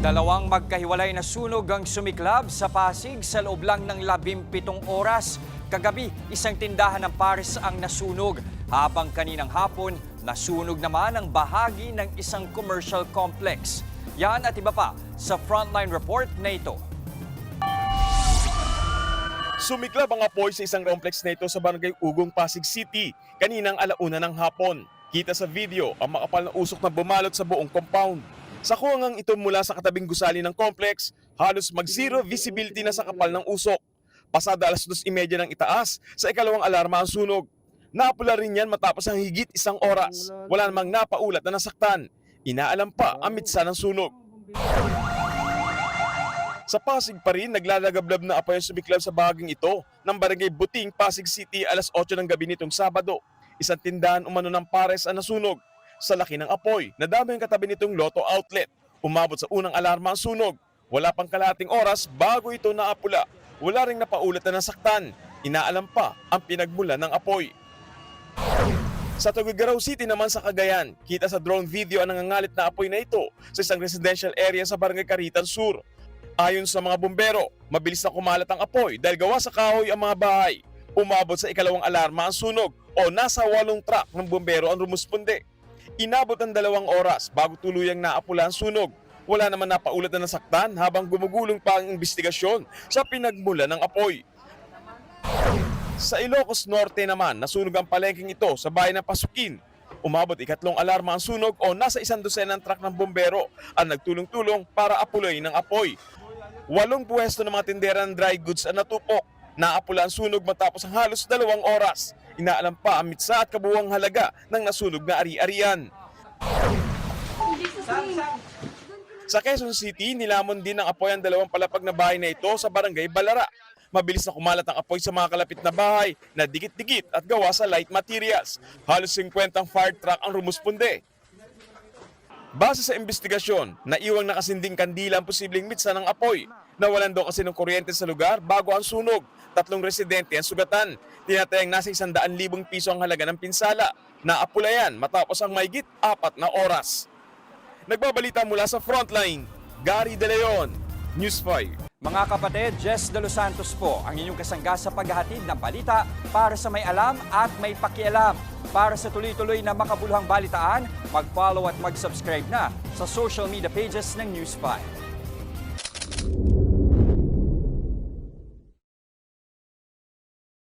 Dalawang magkahiwalay na sunog ang sumiklab sa Pasig sa loob lang ng 17 oras. Kagabi, isang tindahan ng pares ang nasunog. Habang kaninang hapon, nasunog naman ang bahagi ng isang commercial complex. Yan at iba pa sa Frontline Report na ito. Sumiklab ang apoy sa isang complex na ito sa Barangay Ugong, Pasig City, kaninang alauna ng hapon. Kita sa video ang makapal na usok na bumalot sa buong compound. Sa kuwangang ito mula sa katabing gusali ng complex, halos mag-zero visibility na sa kapal ng usok. Pasada alas 2:30 ng itaas, sa ikalawang alarma ang sunog. Napula rin yan matapos ang higit isang oras. Wala namang napaulat na nasaktan. Inaalam pa ang mitsa ng sunog. Sa Pasig pa rin, naglalagablab na apoy ang sumiklab sa bahaging ito ng Barangay Buting, Pasig City alas 8 ng gabi nitong Sabado. Isang tindahan umano ng pares ang nasunog. Sa laki ng apoy, nadami ang katabi nitong Lotto outlet. Umabot sa unang alarma ang sunog. Wala pang kalahating oras bago ito naapula. Wala ring napaulat na nasaktan. Inaalam pa ang pinagmulan ng apoy. Sa Tuguegarao City naman sa Cagayan, kita sa drone video ang nangangalit na apoy na ito sa isang residential area sa Barangay Caritan Sur. Ayon sa mga bumbero, mabilis na kumalat ang apoy dahil gawa sa kahoy ang mga bahay. Umabot sa ikalawang alarma ang sunog o nasa 8 truck ng bumbero ang rumusponde. Inabot ang 2 oras bago tuluyang naapula ang sunog. Wala naman napaulat na nasaktan habang gumugulong pa ang investigasyon sa pinagmulan ng apoy. Sa Ilocos Norte naman, nasunog ang palengking ito sa bayan ng Pasukin. Umabot ikatlong alarma ang sunog o nasa 100 ng truck ng bumbero ang nagtulong-tulong para apulayin ng apoy. 8 pwesto ng mga tindera ng dry goods ang natupok. Naapula ang sunog matapos ang halos 2 oras. Inaalam pa ang mitsa at kabuuang halaga ng nasunog na ari-arian. Sa Quezon City, nilamon din ng apoy ang 2 palapag na bahay na ito sa Barangay Balara. Mabilis na kumalat ang apoy sa mga kalapit na bahay na dikit-dikit at gawa sa light materials. Halos 50 fire truck ang rumusponde. Base sa investigasyon, naiwang nakasinding kandila ang posibleng mitsa ng apoy. Nawalan daw kasi ng kuryente sa lugar bago ang sunog. 3 residente ang sugatan. Tinatayang nasa 100,000 piso ang halaga ng pinsala. Naapula yan matapos ang mahigit 4 na oras. Nagbabalita mula sa Frontline, Gary De Leon, News 5. Mga kapatid, Jess De Los Santos po ang inyong kasangga sa paghahatid ng balita para sa may alam at may pakialam. Para sa tuloy-tuloy na makabuluhang balitaan, mag-follow at mag-subscribe na sa social media pages ng News 5.